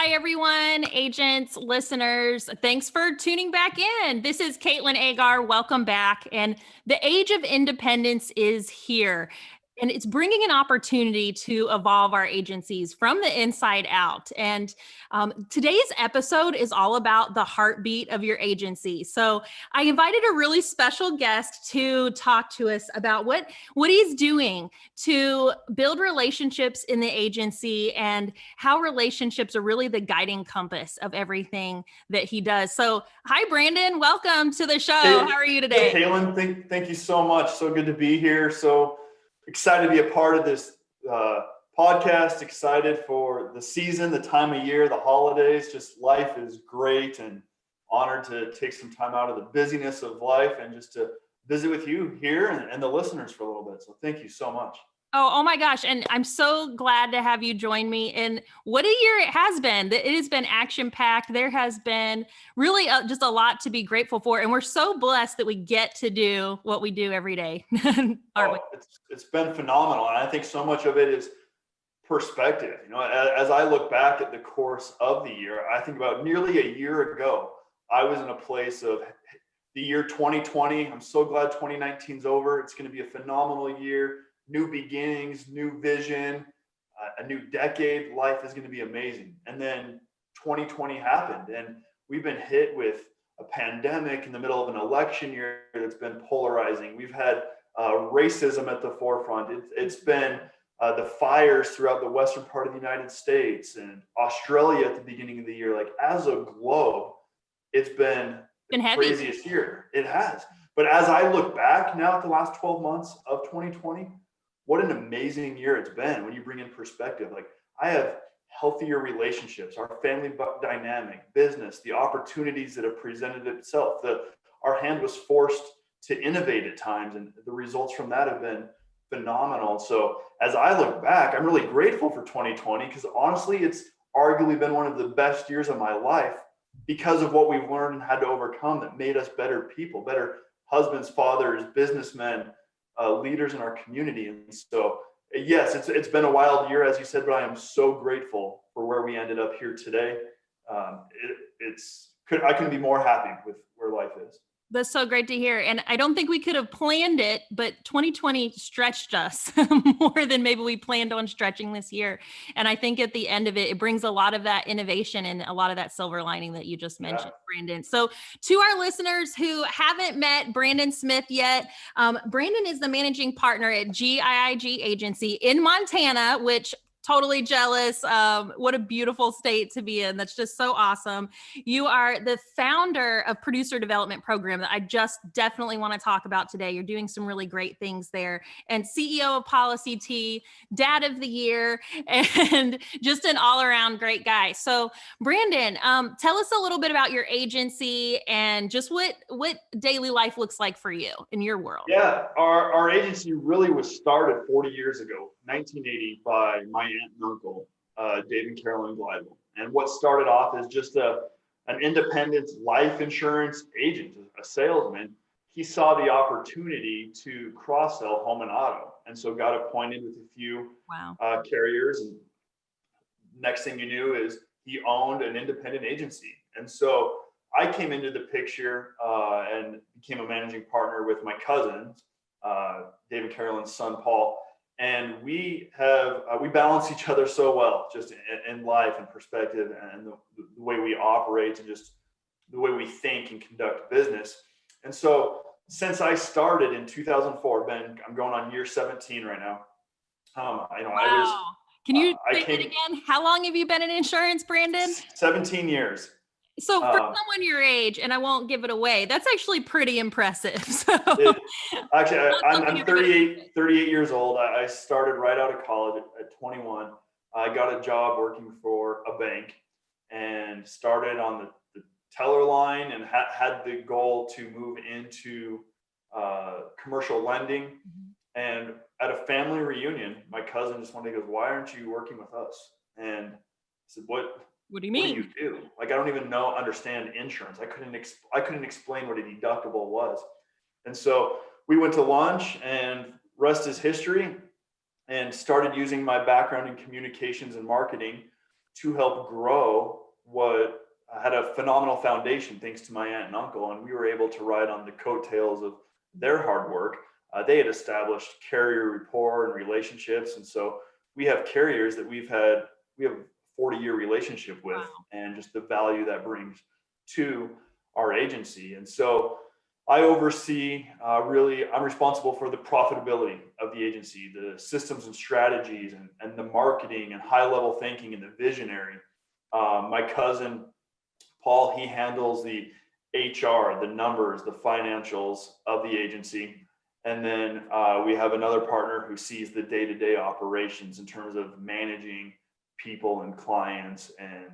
Hi, everyone, agents, listeners. Thanks for tuning back in. This is Katlyn Eggar. Welcome back. And the Age of Independence is here. And it's bringing an opportunity to evolve our agencies from the inside out. And today's episode is all about the heartbeat of your agency. So I invited a really special guest to talk to us about what he's doing to build relationships in the agency and how relationships are really the guiding compass of everything that he does. So hi, Brandon. Welcome to the show. How are you today? Hey, Katlyn, thank you so much. So good to be here. So excited to be a part of this podcast, excited for the season, the time of year, the holidays. Just life is great, and honored to take some time out of the busyness of life and just to visit with you here and the listeners for a little bit. So thank you so much. Oh my gosh. And I'm so glad to have you join me. And what a year it has been. It has been action-packed. There has been really just a lot to be grateful for. And we're so blessed that we get to do what we do every day. It's been phenomenal. And I think so much of it is perspective. You know, as I look back at the course of the year, I think about nearly a year ago, I was in a place of the year 2020. I'm so glad 2019 is over. It's going to be a phenomenal year. New beginnings, new vision, a new decade. Life is going to be amazing. And then 2020 happened, and we've been hit with a pandemic in the middle of an election year that's been polarizing. We've had racism at the forefront. It's been the fires throughout the western part of the United States and Australia at the beginning of the year. Like, as a globe, it's been the craziest year. It has. But as I look back now at the last 12 months of 2020, what an amazing year it's been when you bring in perspective. Like, I have healthier relationships, our family dynamic, business, the opportunities that have presented itself. Our hand was forced to innovate at times, and the results from that have been phenomenal. So as I look back, I'm really grateful for 2020 because honestly, it's arguably been one of the best years of my life because of what we've learned and had to overcome that made us better people, better husbands, fathers, businessmen, leaders in our community. And so, yes, it's been a wild year, as you said, but I am so grateful for where we ended up here today. I couldn't be more happy with where life is. That's so great to hear. And I don't think we could have planned it, but 2020 stretched us more than maybe we planned on stretching this year. And I think at the end of it, it brings a lot of that innovation and a lot of that silver lining that you just mentioned, Brandon. So to our listeners who haven't met Brandon Smith yet, Brandon is the managing partner at GIIG Agency in Montana, which totally jealous. What a beautiful state to be in. That's just so awesome. You are the founder of Producer Development Program that I just definitely want to talk about today. You're doing some really great things there, and CEO of Policy T, Dad of the Year, and just an all-around great guy. So Brandon, tell us a little bit about your agency and just what daily life looks like for you in your world. Yeah, our agency really was started 40 years ago, 1980, by my aunt and uncle, Dave and Carolyn Glidewell. And what started off as just an independent life insurance agent, a salesman. He saw the opportunity to cross-sell home and auto, and so got appointed with a few carriers. And next thing you knew is he owned an independent agency. And so I came into the picture and became a managing partner with my cousins, Dave and Carolyn's son, Paul. And we balance each other so well, just in life and perspective and the way we operate and just the way we think and conduct business. And so since I started in 2004, I'm going on year 17 right now. Can you say that again? How long have you been in insurance, Brandon? 17 years. So for someone your age, and I won't give it away, that's actually pretty impressive. So I'm 38 years old. I started right out of college at 21. I got a job working for a bank and started on the teller line and had the goal to move into commercial lending. Mm-hmm. And at a family reunion, my cousin just one day goes, "Why aren't you working with us?" And I said, What do you mean? What do you do? Like, I don't even understand insurance. I couldn't explain what a deductible was. And so we went to lunch, and rest is history, and started using my background in communications and marketing to help grow what had a phenomenal foundation thanks to my aunt and uncle. And we were able to ride on the coattails of their hard work. They had established carrier rapport and relationships. And so we have carriers that we have a 40-year relationship with. Wow. And just the value that brings to our agency. And so I oversee I'm responsible for the profitability of the agency, the systems and strategies, and the marketing and high level thinking and the visionary. My cousin, Paul, he handles the HR, the numbers, the financials of the agency. And then we have another partner who sees the day-to-day operations in terms of managing people and clients and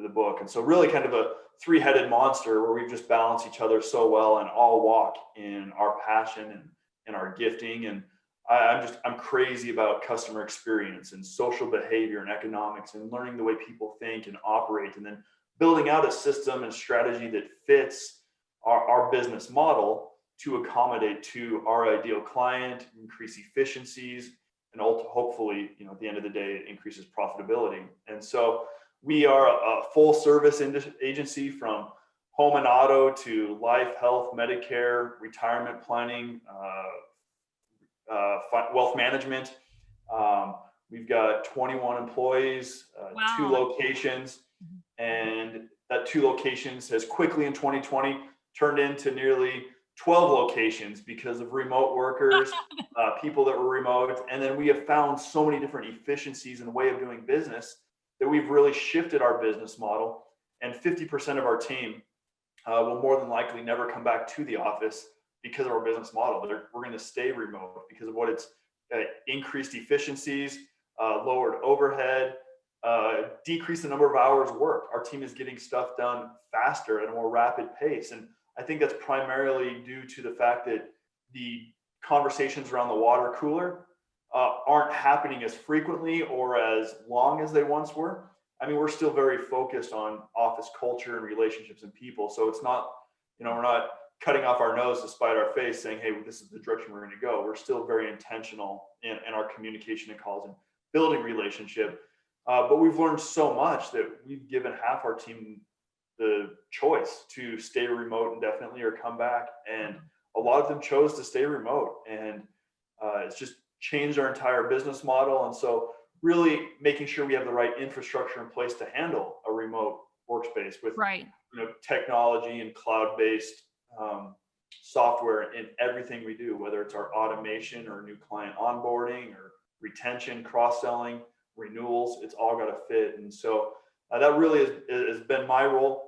the book. And so really kind of a three-headed monster where we just balance each other so well and all walk in our passion and our gifting. And I'm crazy about customer experience and social behavior and economics and learning the way people think and operate, and then building out a system and strategy that fits our business model to accommodate to our ideal client, increase efficiencies, and hopefully, at the end of the day, it increases profitability. And so we are a full service agency, from home and auto to life, health, Medicare, retirement planning, wealth management. We've got 21 employees, Wow. 2 locations, and that 2 locations has quickly in 2020 turned into nearly 12 locations because of remote workers, people that were remote. And then we have found so many different efficiencies and way of doing business that we've really shifted our business model. And 50% of our team will more than likely never come back to the office because of our business model. We're going to stay remote because of what it's increased efficiencies, lowered overhead, decreased the number of hours worked. Our team is getting stuff done faster at a more rapid pace. And I think that's primarily due to the fact that the conversations around the water cooler aren't happening as frequently or as long as they once were. I mean, we're still very focused on office culture and relationships and people. So it's not, we're not cutting off our nose to spite our face saying, hey, this is the direction we're going to go. We're still very intentional in our communication and calls and building relationship. But we've learned so much that we've given half our team the choice to stay remote indefinitely or come back. And a lot of them chose to stay remote. And it's just changed our entire business model. And so really making sure we have the right infrastructure in place to handle a remote workspace with technology and cloud-based software in everything we do, whether it's our automation or new client onboarding or retention, cross-selling, renewals, it's all got to fit. And so that really has been my role.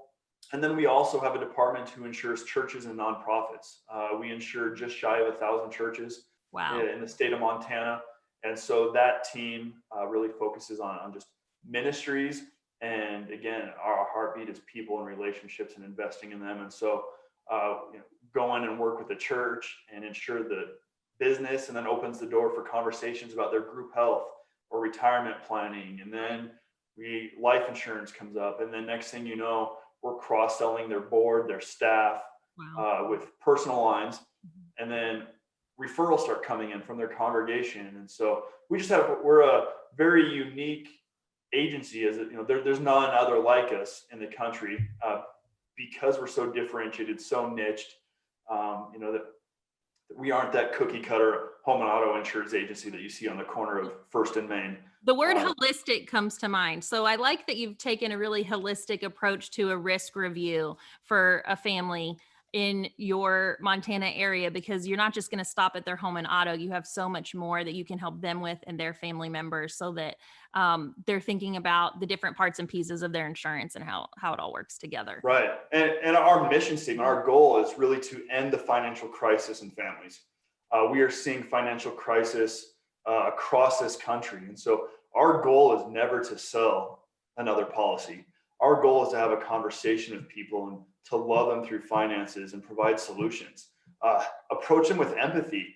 And then we also have a department who insures churches and nonprofits. We insure just shy of 1,000 churches in the state of Montana. And so that team really focuses on just ministries. And again, our heartbeat is people and relationships and investing in them. And so go in and work with the church and ensure the business, and then opens the door for conversations about their group health or retirement planning. And then life insurance comes up. And then next thing you know, we're cross-selling their board, their staff with personal lines. And then referrals start coming in from their congregation. And so we're a very unique agency, as there's none other like us in the country, because we're so differentiated, so niched, that we aren't that cookie cutter home and auto insurance agency that you see on the corner of First and Main. The word holistic comes to mind. So I like that you've taken a really holistic approach to a risk review for a family in your Montana area, because you're not just going to stop at their home and auto. You have so much more that you can help them with and their family members, so that they're thinking about the different parts and pieces of their insurance and how it all works together. Right. And our mission statement, our goal is really to end the financial crisis in families. We are seeing financial crisis across this country. And so our goal is never to sell another policy. Our goal is to have a conversation with people and to love them through finances and provide solutions. Approach them with empathy.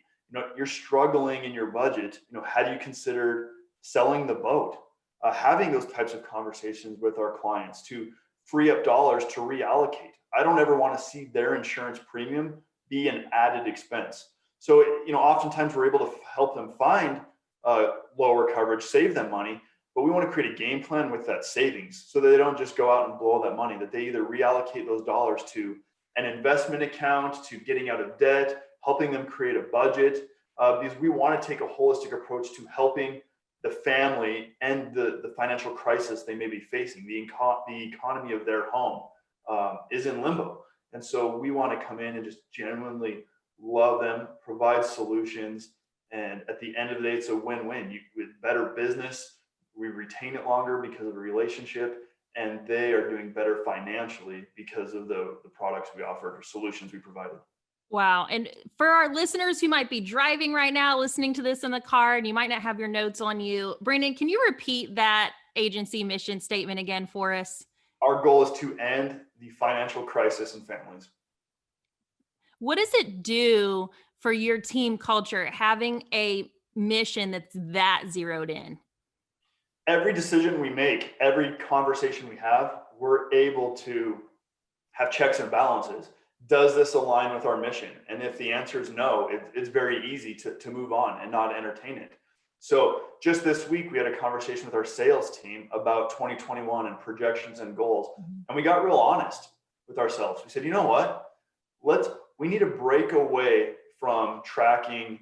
You're struggling in your budget. Had you considered selling the boat? Having those types of conversations with our clients to free up dollars to reallocate. I don't ever want to see their insurance premium be an added expense. So, oftentimes we're able to help them find lower coverage, save them money, but we want to create a game plan with that savings so that they don't just go out and blow all that money, that they either reallocate those dollars to an investment account, to getting out of debt, helping them create a budget, because we want to take a holistic approach to helping the family and the financial crisis they may be facing. The economy of their home is in limbo. And so we want to come in and just genuinely love them, provide solutions. And at the end of the day, it's a win-win. With better business, we retain it longer because of a relationship, and they are doing better financially because of the products we offered or solutions we provided. Wow. And for our listeners who might be driving right now, listening to this in the car, and you might not have your notes on you, Brandon, can you repeat that agency mission statement again for us? Our goal is to end the financial crisis in families. What does it do for your team culture, having a mission that's that zeroed in? Every decision we make, every conversation we have, we're able to have checks and balances. Does this align with our mission? And if the answer is no, it's very easy to move on and not entertain it. So just this week, we had a conversation with our sales team about 2021 and projections and goals. And we got real honest with ourselves. We said, you know what? We need to break away from tracking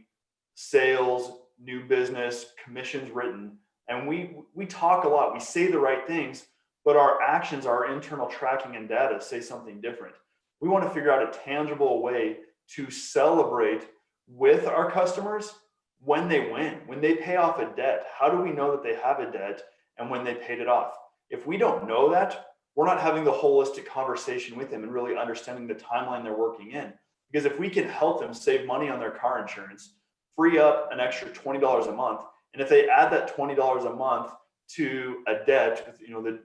sales, new business, commissions written. And we talk a lot, we say the right things, but our actions, our internal tracking and data say something different. We want to figure out a tangible way to celebrate with our customers when they win, when they pay off a debt. How do we know that they have a debt and when they paid it off? If we don't know that, we're not having the holistic conversation with them and really understanding the timeline they're working in. Because if we can help them save money on their car insurance, free up an extra $20 a month, and if they add that $20 a month to a debt,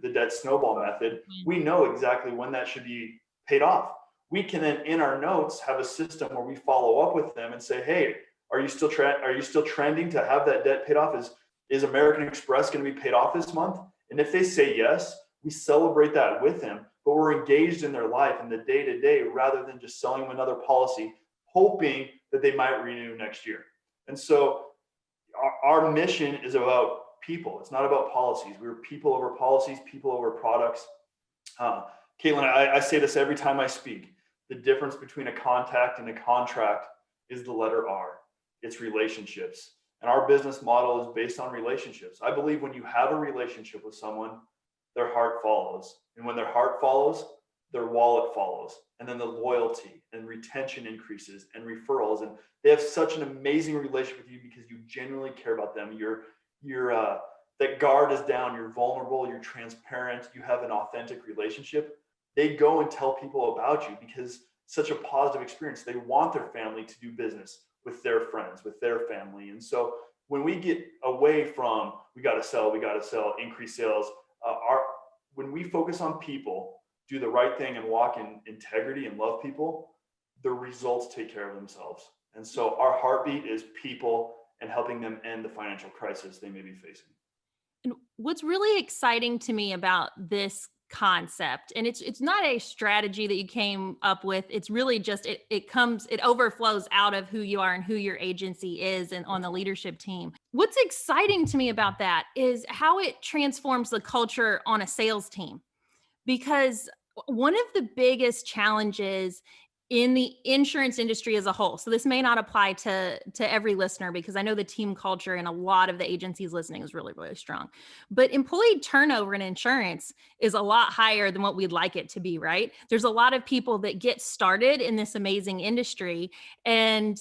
the debt snowball method, we know exactly when that should be paid off. We can then, in our notes, have a system where we follow up with them and say, hey, are you still trending to have that debt paid off? Is American Express going to be paid off this month? And if they say yes, we celebrate that with them, but we're engaged in their life in the day-to-day rather than just selling them another policy, hoping that they might renew next year. And so our mission is about people. It's not about policies. We're people over policies, people over products. Katlyn, I say this every time I speak. The difference between a contact and a contract is the letter R. It's relationships. And our business model is based on relationships. I believe when you have a relationship with someone, their heart follows. And when their heart follows, their wallet follows. And then the loyalty and retention increases and referrals. And they have such an amazing relationship with you because you genuinely care about them. That guard is down. You're vulnerable. You're transparent. You have an authentic relationship. They go and tell people about you because it's such a positive experience. They want their family to do business with their friends, with their family. And so when we get away from, we got to sell, increase sales, when we focus on people, do the right thing and walk in integrity and love people, the results take care of themselves. And so our heartbeat is people and helping them end the financial crisis they may be facing. And what's really exciting to me about this concept, and it's not a strategy that you came up with, it's really just it overflows out of who you are and who your agency is and on the leadership team. What's exciting to me about that is how it transforms the culture on a sales team, because one of the biggest challenges in the insurance industry as a whole, so this may not apply to every listener because I know the team culture and a lot of the agencies listening is really, really strong, but employee turnover in insurance is a lot higher than what we'd like it to be, right? There's a lot of people that get started in this amazing industry and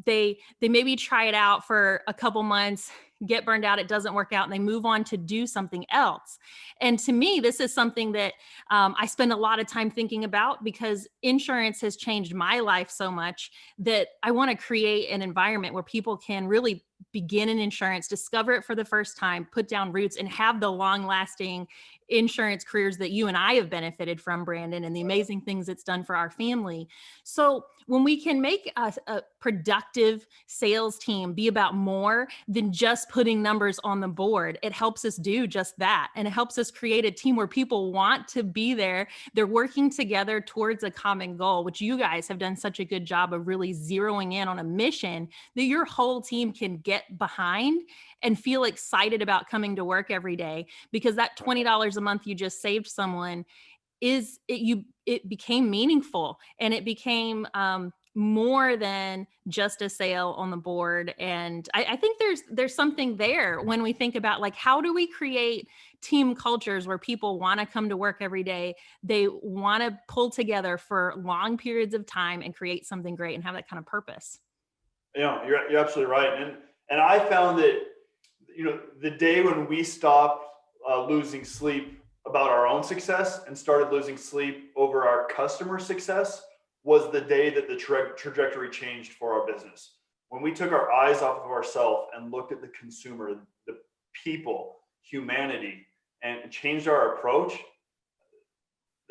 they maybe try it out for a couple months, get burned out, it doesn't work out, and they move on to do something else. And to me, this is something that I spend a lot of time thinking about because insurance has changed my life so much that I want to create an environment where people can really begin in insurance, discover it for the first time, put down roots, and have the long-lasting insurance careers that you and I have benefited from, Brandon, and the amazing things it's done for our family. So when we can make a productive sales team be about more than just putting numbers on the board, it helps us do just that. And it helps us create a team where people want to be there. They're working together towards a common goal, which you guys have done such a good job of really zeroing in on a mission that your whole team can get behind and feel excited about coming to work every day, because that $20 a month you just saved someone it became meaningful, and it became more than just a sale on the board. And I think there's something there when we think about, like, how do we create team cultures where people want to come to work every day, they want to pull together for long periods of time and create something great and have that kind of purpose. You're absolutely right. And I found that, the day when we stopped losing sleep about our own success and started losing sleep over our customer success was the day that the trajectory changed for our business. When we took our eyes off of ourselves and looked at the consumer, the people, humanity, and changed our approach,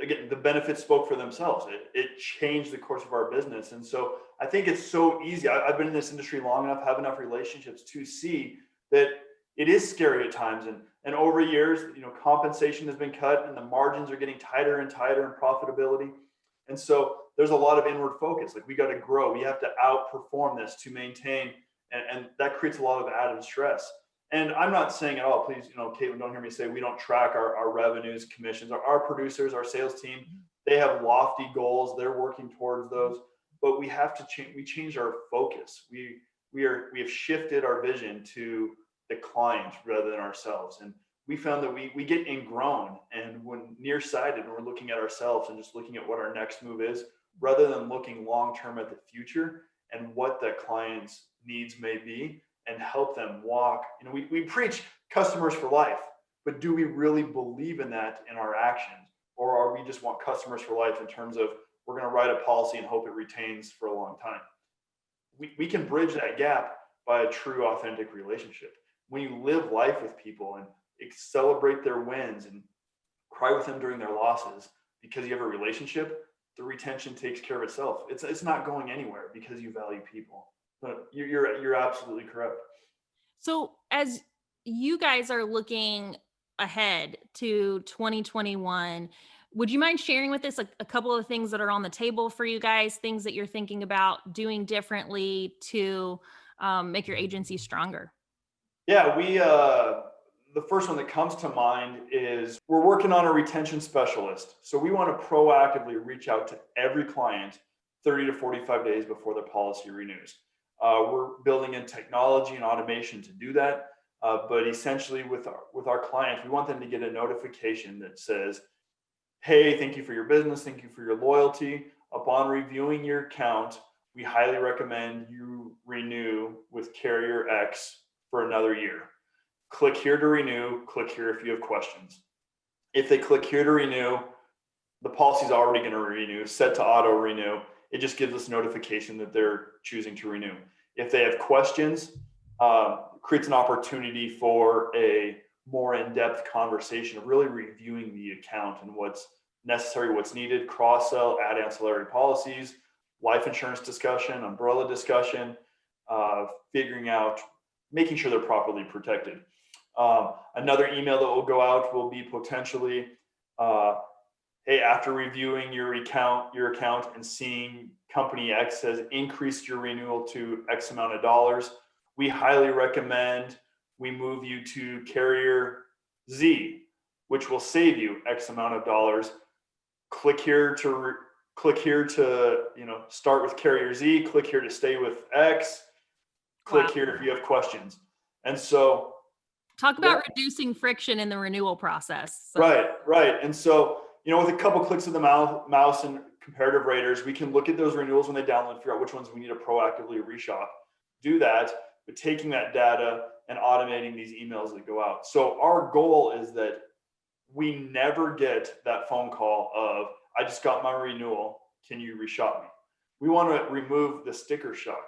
again, the benefits spoke for themselves. It changed the course of our business. And so I think it's so easy. I've been in this industry long enough, have enough relationships to see that it is scary at times. And over years, compensation has been cut and the margins are getting tighter and tighter in profitability. And so there's a lot of inward focus. Like, we got to grow. We have to outperform this to maintain. And that creates a lot of added stress. And I'm not saying at all, please, Katlyn, don't hear me say we don't track our revenues, commissions. Our producers, our sales team, they have lofty goals. They're working towards those. But we have to change. We change our focus. We have shifted our vision to the client rather than ourselves. And we found that we get ingrown, and when nearsighted, and we're looking at ourselves and just looking at what our next move is, rather than looking long-term at the future and what the client's needs may be and help them walk. We preach customers for life, but do we really believe in that in our actions? Or are we just want customers for life in terms of we're going to write a policy and hope it retains for a long time? We can bridge that gap by a true, authentic relationship. When you live life with people and celebrate their wins and cry with them during their losses because you have a relationship, the retention takes care of itself. It's not going anywhere because you value people. But you're absolutely correct. So as you guys are looking ahead to 2021, would you mind sharing with us a couple of things that are on the table for you guys, things that you're thinking about doing differently to make your agency stronger? Yeah, the first one that comes to mind is we're working on a retention specialist. So we want to proactively reach out to every client 30 to 45 days before their policy renews. We're building in technology and automation to do that. But essentially with our clients, we want them to get a notification that says, hey, thank you for your business. Thank you for your loyalty. Upon reviewing your account, we highly recommend you renew with carrier X for another year. Click here to renew, click here if you have questions. If they click here to renew, the policy is already going to renew, set to auto renew. It just gives us notification that they're choosing to renew. If they have questions, creates an opportunity for a more in-depth conversation of really reviewing the account and what's necessary, what's needed, cross-sell, add ancillary policies, life insurance discussion, umbrella discussion, figuring out, making sure they're properly protected. Another email that will go out will be potentially, hey, after reviewing your account and seeing company X has increased your renewal to X amount of dollars, we highly recommend we move you to carrier Z, which will save you X amount of dollars. Click here to start with carrier Z. Click here to stay with X. Click here if you have questions. And so, talk about reducing friction in the renewal process. So. Right. And so, with a couple clicks of the mouse and comparative raters, we can look at those renewals when they download, figure out which ones we need to proactively reshop. Do that, but taking that data and automating these emails that go out. So our goal is that we never get that phone call of, I just got my renewal, can you reshop me? We want to remove the sticker shock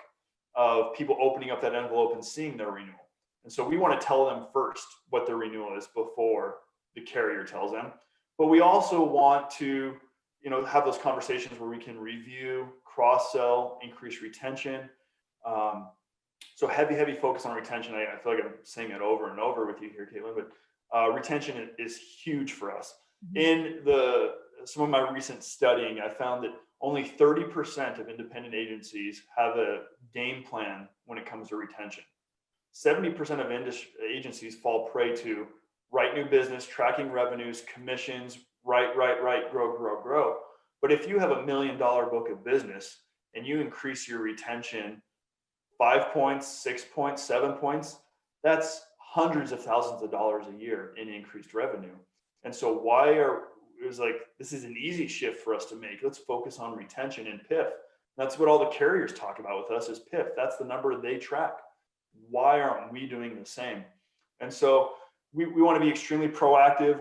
of people opening up that envelope and seeing their renewal. And so we want to tell them first what their renewal is before the carrier tells them. But we also want to, have those conversations where we can review, cross-sell, increase retention. So heavy focus on retention. I feel like I'm saying it over and over with you here, Katlyn, but retention is huge for us. In some of my recent studying, I found that only 30% of independent agencies have a game plan when it comes to retention. 70% of agencies fall prey to write new business, tracking revenues, commissions, write, grow. But if you have $1 million book of business and you increase your retention 5 points, 6 points, 7 points, that's hundreds of thousands of dollars a year in increased revenue. And so it was like, this is an easy shift for us to make. Let's focus on retention and PIF. That's what all the carriers talk about with us is PIF. That's the number they track. Why aren't we doing the same? And so we want to be extremely proactive.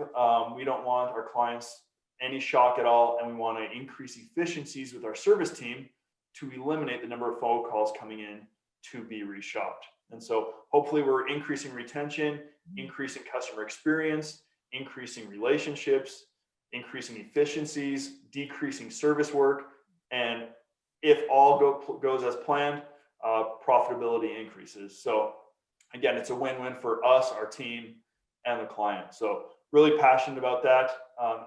We don't want our clients any shock at all. And we want to increase efficiencies with our service team to eliminate the number of phone calls coming in to be reshopped. And so hopefully we're increasing retention, increasing customer experience, increasing relationships, increasing efficiencies, decreasing service work. And if all goes as planned, profitability increases. So again, it's a win-win for us, our team, and the client. So really passionate about that.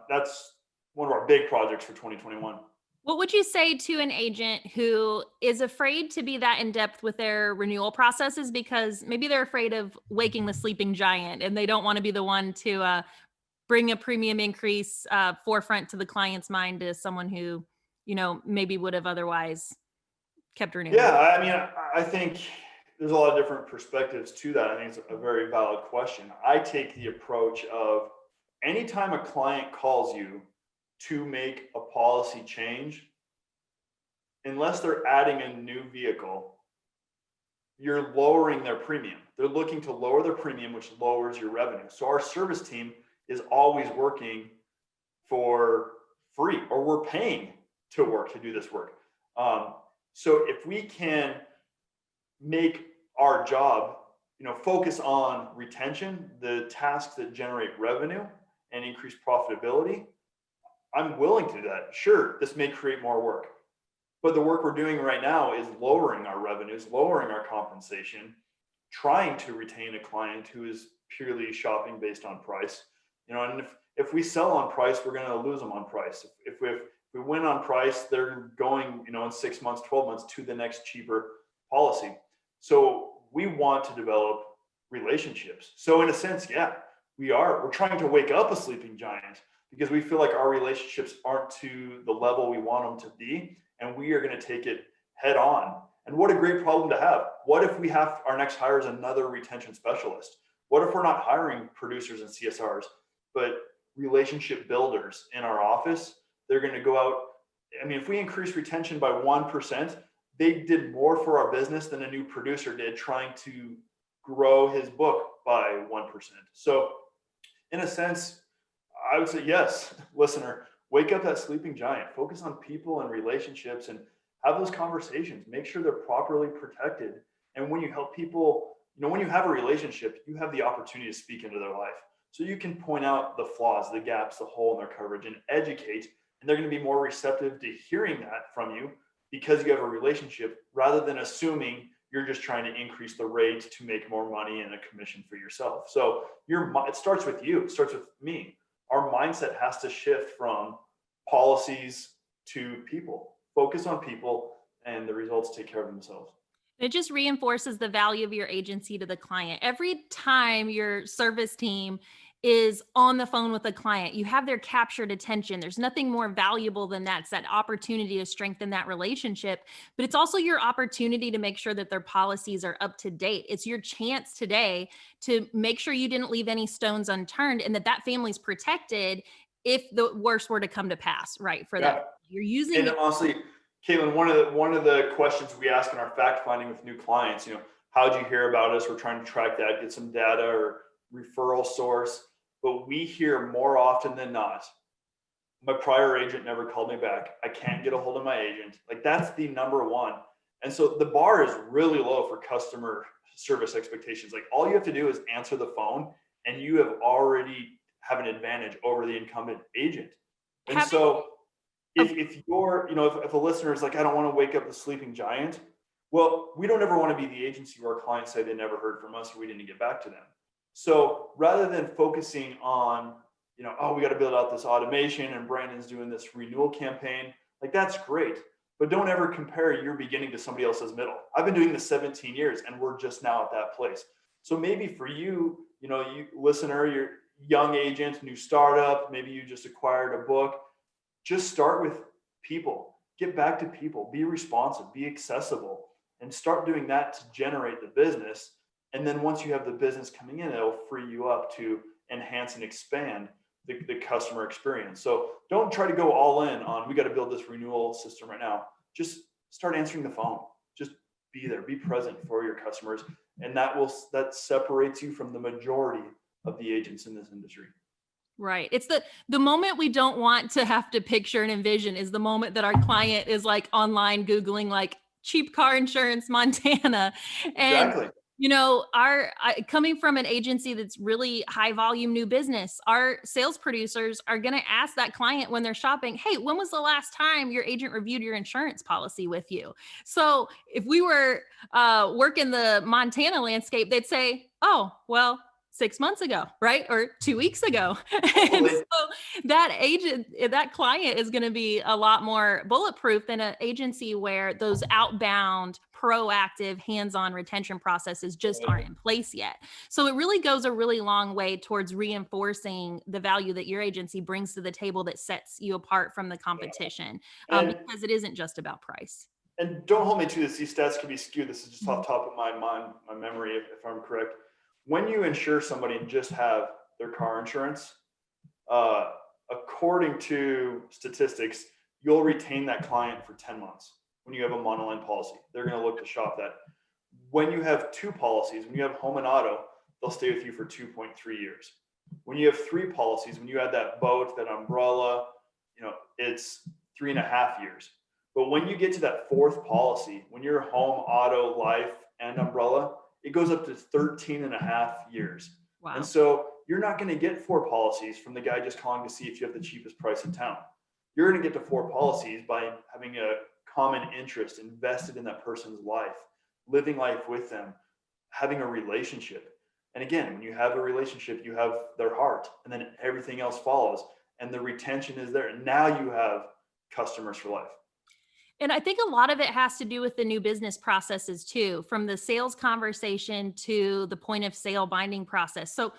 That's one of our big projects for 2021. What would you say to an agent who is afraid to be that in depth with their renewal processes because maybe they're afraid of waking the sleeping giant and they don't want to be the one to bring a premium increase forefront to the client's mind to someone who, maybe would have otherwise kept renewing? Yeah, I mean, I think there's a lot of different perspectives to that. I think it's a very valid question. I take the approach of anytime a client calls you to make a policy change, unless they're adding a new vehicle, you're lowering their premium. They're looking to lower their premium, which lowers your revenue. So our service team is always working for free, or we're paying to work to do this work. So if we can make our job, focus on retention, the tasks that generate revenue and increase profitability, I'm willing to do that. Sure, this may create more work, but the work we're doing right now is lowering our revenues, lowering our compensation, trying to retain a client who is purely shopping based on price. And if we sell on price, we're going to lose them on price. If we win on price, they're going, in 6 months, 12 months to the next cheaper policy. So we want to develop relationships. So in a sense, yeah, we're trying to wake up a sleeping giant because we feel like our relationships aren't to the level we want them to be. And we are going to take it head on. And what a great problem to have. What if we have our next hire is another retention specialist? What if we're not hiring producers and CSRs, but relationship builders in our office? They're going to go out. I mean, if we increase retention by 1%, they did more for our business than a new producer did trying to grow his book by 1%. So in a sense, I would say, yes, listener, wake up that sleeping giant, focus on people and relationships and have those conversations, make sure they're properly protected. And when you help people, when you have a relationship, you have the opportunity to speak into their life. So you can point out the flaws, the gaps, the hole in their coverage and educate, and they're going to be more receptive to hearing that from you because you have a relationship rather than assuming you're just trying to increase the rate to make more money and a commission for yourself. So it starts with you, it starts with me. Our mindset has to shift from policies to people. Focus on people and the results take care of themselves. It just reinforces the value of your agency to the client. Every time your service team is on the phone with a client, you have their captured attention. There's nothing more valuable than that. It's that opportunity to strengthen that relationship, but it's also your opportunity to make sure that their policies are up to date. It's your chance today to make sure you didn't leave any stones unturned and that family's protected if the worst were to come to pass, right? For that, you're using it. And honestly, Katlyn, one of the questions we ask in our fact finding with new clients, how'd you hear about us? We're trying to track that, get some data or referral source. But we hear more often than not, my prior agent never called me back. I can't get a hold of my agent. Like that's the number one. And so the bar is really low for customer service expectations. Like all you have to do is answer the phone and you have already have an advantage over the incumbent agent. And Having so if you're, if a listener is like, I don't want to wake up the sleeping giant, well, we don't ever want to be the agency where our clients say they never heard from us or we didn't get back to them. So rather than focusing on, oh, we got to build out this automation and Brandon's doing this renewal campaign, like that's great. But don't ever compare your beginning to somebody else's middle. I've been doing this 17 years and we're just now at that place. So maybe for you, you listener, you're young agent, new startup, maybe you just acquired a book, just start with people, get back to people, be responsive, be accessible, and start doing that to generate the business. And then once you have the business coming in, it'll free you up to enhance and expand the customer experience. So don't try to go all in on, we got to build this renewal system right now. Just start answering the phone. Just be there, be present for your customers. And that separates you from the majority of the agents in this industry. Right. It's the moment we don't want to have to picture and envision is the moment that our client is like online Googling like cheap car insurance, Montana. And Exactly. Coming from an agency that's really high volume new business, our sales producers are going to ask that client when they're shopping, hey, when was the last time your agent reviewed your insurance policy with you? So if we were working the Montana landscape, they'd say, oh, well, 6 months ago, right? Or 2 weeks ago. And so that client is going to be a lot more bulletproof than an agency where those outbound, proactive, hands-on retention processes just aren't in place yet. So it really goes a really long way towards reinforcing the value that your agency brings to the table that sets you apart from the competition, because it isn't just about price. And don't hold me to this. These stats can be skewed. This is just off top of my mind, my memory, if I'm correct. When you insure somebody and just have their car insurance, according to statistics, you'll retain that client for 10 months. When you have a monoline policy, they're going to look to shop that. When you have two policies, when you have home and auto, they'll stay with you for 2.3 years. When you have three policies, when you add that boat, that umbrella, it's 3.5 years. But when you get to that fourth policy, when you're home, auto, life, and umbrella, it goes up to 13.5 years. Wow. And so you're not going to get 4 policies from the guy just calling to see if you have the cheapest price in town. You're going to get to 4 policies by having a common interest invested in that person's life, living life with them, having a relationship. And again, when you have a relationship, you have their heart, and then everything else follows, and the retention is there. And now you have customers for life. And I think a lot of it has to do with the new business processes too, from the sales conversation to the point of sale binding process. So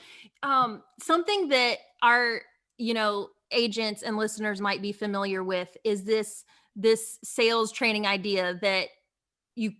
something that our, agents and listeners might be familiar with is this sales training idea that you're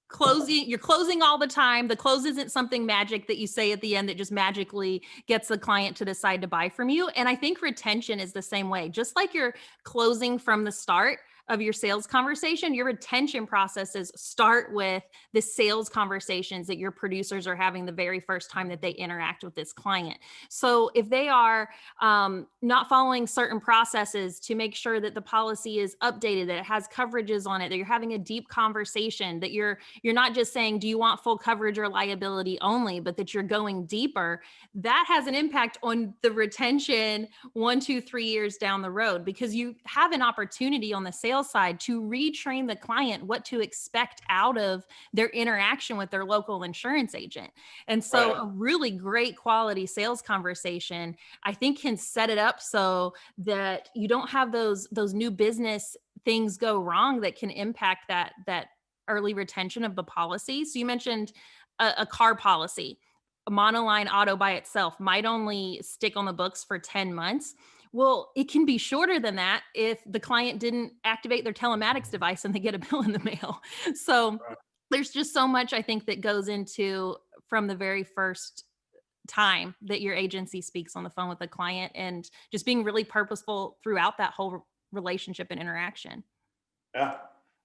closing all the time. The close isn't something magic that you say at the end that just magically gets the client to decide to buy from you. And I think retention is the same way. Just like you're closing from the start of your sales conversation, your retention processes start with the sales conversations that your producers are having the very first time that they interact with this client. So if they are not following certain processes to make sure that the policy is updated, that it has coverages on it, that you're having a deep conversation, that you're not just saying, do you want full coverage or liability only, but that you're going deeper, that has an impact on the retention 1, 2, 3 years down the road, because you have an opportunity on the sales side to retrain the client what to expect out of their interaction with their local insurance agent. And so a really great quality sales conversation, I think, can set it up so that you don't have those new business things go wrong that can impact that early retention of the policy. So you mentioned a car policy. A monoline auto by itself might only stick on the books for 10 months. Well, it can be shorter than that if the client didn't activate their telematics device and they get a bill in the mail. So there's just so much, I think, that goes into from the very first time that your agency speaks on the phone with the client, and just being really purposeful throughout that whole relationship and interaction. Yeah,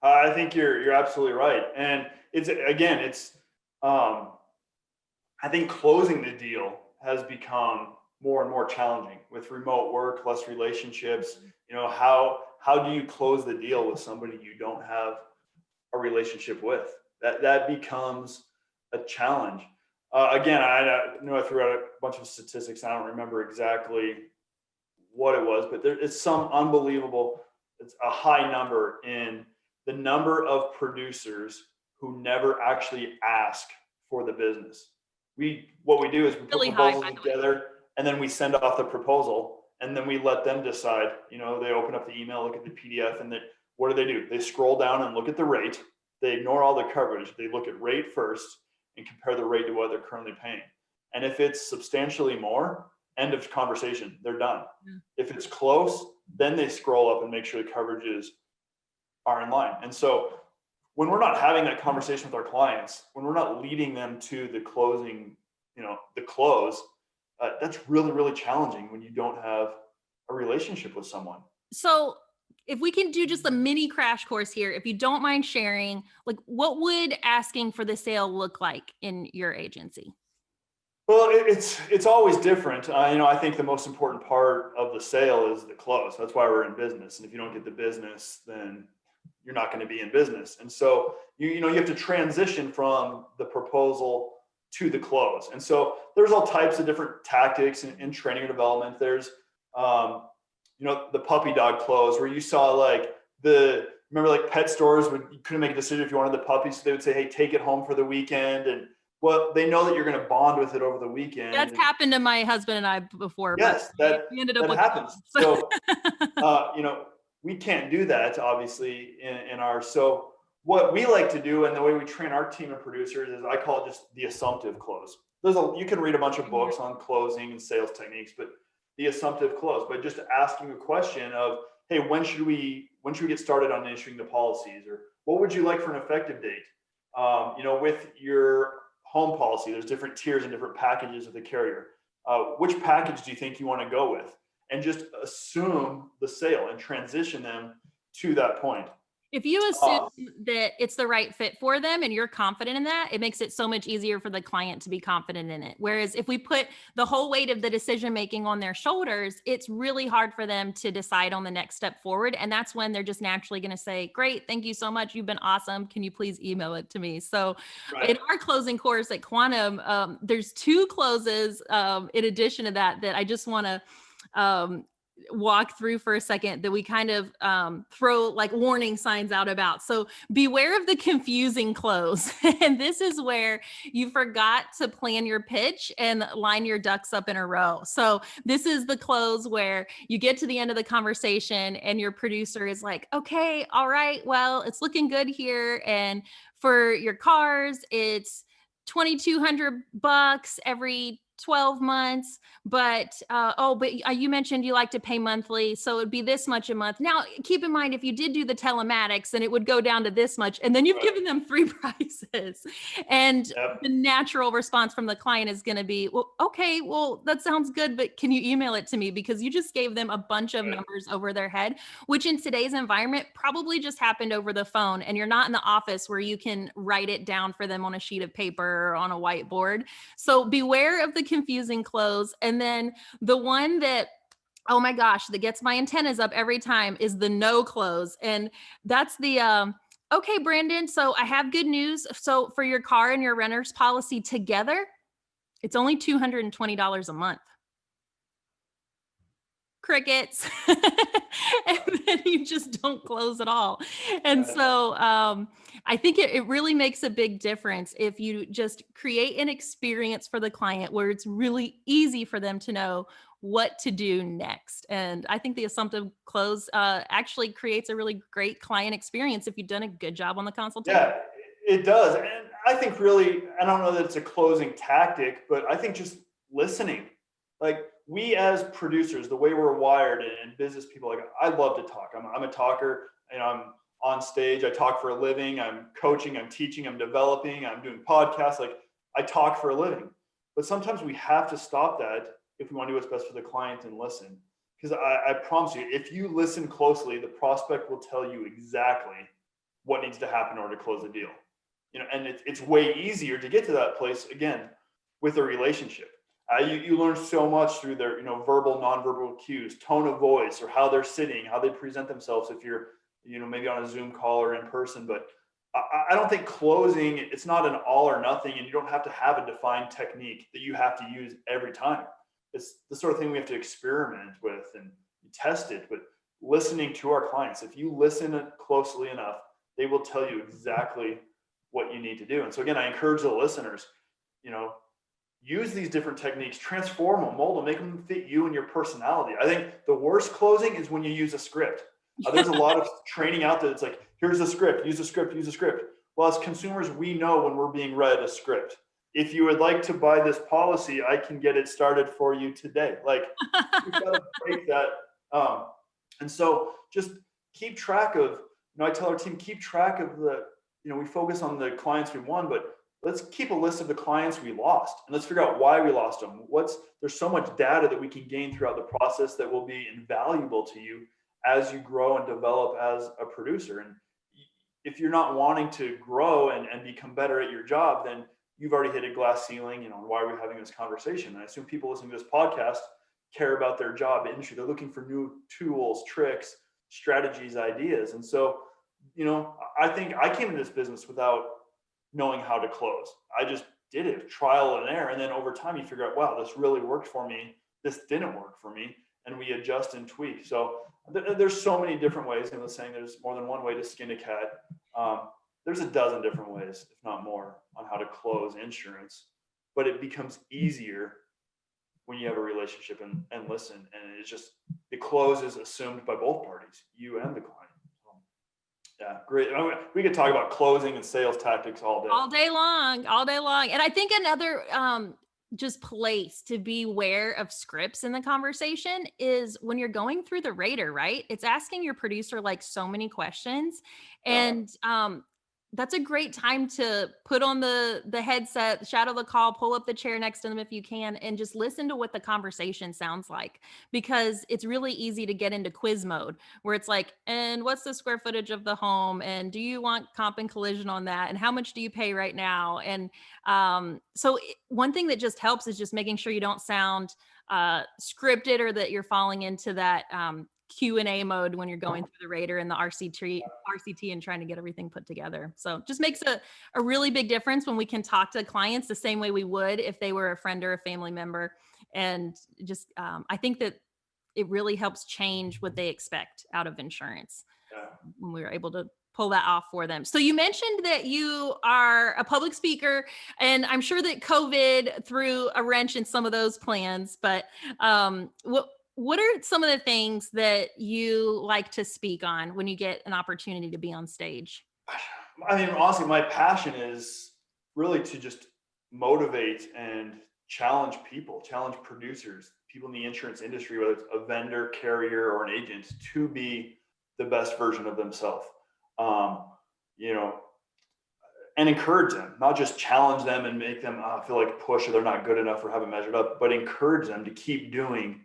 I think you're absolutely right. And I think closing the deal has become more and more challenging with remote work, less relationships. How do you close the deal with somebody you don't have a relationship with? That becomes a challenge. Again, I know I threw out a bunch of statistics. I don't remember exactly what it was, but it's some unbelievable, it's a high number in the number of producers who never actually ask for the business. What we do is we put Really high, proposals by the way. together, and then we send off the proposal, and then we let them decide. They open up the email, look at the PDF, and what do? They scroll down and look at the rate. They ignore all the coverage. They look at rate first and compare the rate to what they're currently paying. And if it's substantially more, end of conversation, they're done. If it's close, then they scroll up and make sure the coverages are in line. And so when we're not having that conversation with our clients, when we're not leading them to the closing, the close, that's really, really challenging when you don't have a relationship with someone. So if we can do just a mini crash course here, if you don't mind sharing, like what would asking for the sale look like in your agency? Well, it's always different. I think the most important part of the sale is the close. That's why we're in business. And if you don't get the business, then you're not going to be in business. And so you have to transition from the proposal to the close. And so there's all types of different tactics in training or development. There's the puppy dog close, where you saw remember like pet stores when you couldn't make a decision if you wanted the puppy, so they would say, hey, take it home for the weekend. And well, they know that you're going to bond with it over the weekend. That's happened to my husband and I before. Yes, we ended up that with happens. So, we can't do that, obviously, in our. So what we like to do, and the way we train our team of producers, is I call it just the assumptive close. You can read a bunch of books on closing and sales techniques, but the assumptive close, by just asking a question of, hey, when should we get started on issuing the policies, or what would you like for an effective date? With your home policy, there's different tiers and different packages of the carrier. Which package do you think you want to go with? And just assume the sale and transition them to that point. If you assume that it's the right fit for them and you're confident in that, it makes it so much easier for the client to be confident in it. Whereas if we put the whole weight of the decision making on their shoulders, it's really hard for them to decide on the next step forward. And that's when they're just naturally going to say, great, thank you so much. You've been awesome. Can you please email it to me? So in our closing course at Quantum, there's 2 closes in addition to that I just want to walk through for a second, that we kind of throw like warning signs out about. So beware of the confusing close. And this is where you forgot to plan your pitch and line your ducks up in a row. So this is the close where you get to the end of the conversation and your producer is like, okay, all right, well, it's looking good here. And for your cars, it's $2,200 every 12 months, but you mentioned you like to pay monthly, so it'd be this much a month. Now, keep in mind, if you did do the telematics, then it would go down to this much, and then you've given them 3 prices. And the natural response from the client is going to be, well, okay, well, that sounds good, but can you email it to me? Because you just gave them a bunch of numbers over their head, which in today's environment probably just happened over the phone, and you're not in the office where you can write it down for them on a sheet of paper or on a whiteboard. So beware of the confusing close. And then the one that, oh my gosh, that gets my antennas up every time is the no close. And that's the, okay, Brandon, so I have good news. So for your car and your renter's policy together, it's only $220 a month. Crickets. And then you just don't close at all. And so I think it really makes a big difference if you just create an experience for the client where it's really easy for them to know what to do next. And I think the assumptive close actually creates a really great client experience if you've done a good job on the consultation. Yeah, it does. And I think really, I don't know that it's a closing tactic, but I think just listening. Like, we as producers, the way we're wired and business people, like, I love to talk. I'm a talker, and I'm on stage. I talk for a living. I'm coaching, I'm teaching, I'm developing, I'm doing podcasts. Like, I talk for a living. But sometimes we have to stop that if we want to do what's best for the client and listen. Because I promise you, if you listen closely, the prospect will tell you exactly what needs to happen in order to close the deal. And it's way easier to get to that place, again, with a relationship. You learn so much through their, verbal, nonverbal cues, tone of voice, or how they're sitting, how they present themselves if you're, maybe on a Zoom call or in person. But I don't think closing, it's not an all or nothing, and you don't have to have a defined technique that you have to use every time. It's the sort of thing we have to experiment with and test it. But listening to our clients, if you listen closely enough, they will tell you exactly what you need to do. And so again, I encourage the listeners, use these different techniques, transform them, mold them, make them fit you and your personality. I think the worst closing is when you use a script. There's a lot of training out there. It's like, here's a script, use a script, use a script. Well, as consumers, we know when we're being read a script. If you would like to buy this policy, I can get it started for you today. Like, you've got to break that. And so just keep track of, I tell our team, keep track of we focus on the clients we won, but let's keep a list of the clients we lost, and let's figure out why we lost them. There's so much data that we can gain throughout the process that will be invaluable to you as you grow and develop as a producer. And if you're not wanting to grow and become better at your job, then you've already hit a glass ceiling. Why are we having this conversation? And I assume people listening to this podcast care about their job industry. They're looking for new tools, tricks, strategies, ideas. And so, I think I came into this business without knowing how to close. I just did it, trial and error. And then over time you figure out, wow, this really worked for me. This didn't work for me. And we adjust and tweak. So there's so many different ways. I was saying there's more than one way to skin a cat. There's a dozen different ways, if not more, on how to close insurance. But it becomes easier when you have a relationship and listen. And it's just, the close is assumed by both parties, you and the client. Yeah, great. We could talk about closing and sales tactics all day. All day long. And I think another just place to be aware of scripts in the conversation is when you're going through the rater, right? It's asking your producer like so many questions. And that's a great time to put on the headset, shadow the call, pull up the chair next to them if you can, and just listen to what the conversation sounds like, because it's really easy to get into quiz mode where it's like, and what's the square footage of the home? And do you want comp and collision on that? And how much do you pay right now? And one thing that just helps is just making sure you don't sound scripted, or that you're falling into that Q&A mode when you're going through the rater and the RCT and trying to get everything put together. So just makes a really big difference when we can talk to clients the same way we would if they were a friend or a family member. And just, I think that it really helps change what they expect out of insurance when we were able to pull that off for them. So you mentioned that you are a public speaker, and I'm sure that COVID threw a wrench in some of those plans, but what are some of the things that you like to speak on when you get an opportunity to be on stage? I mean, honestly, my passion is really to just motivate and challenge people, challenge producers, people in the insurance industry, whether it's a vendor, carrier, or an agent, to be the best version of themselves. And encourage them, not just challenge them and make them feel like push or they're not good enough or haven't measured up, but encourage them to keep doing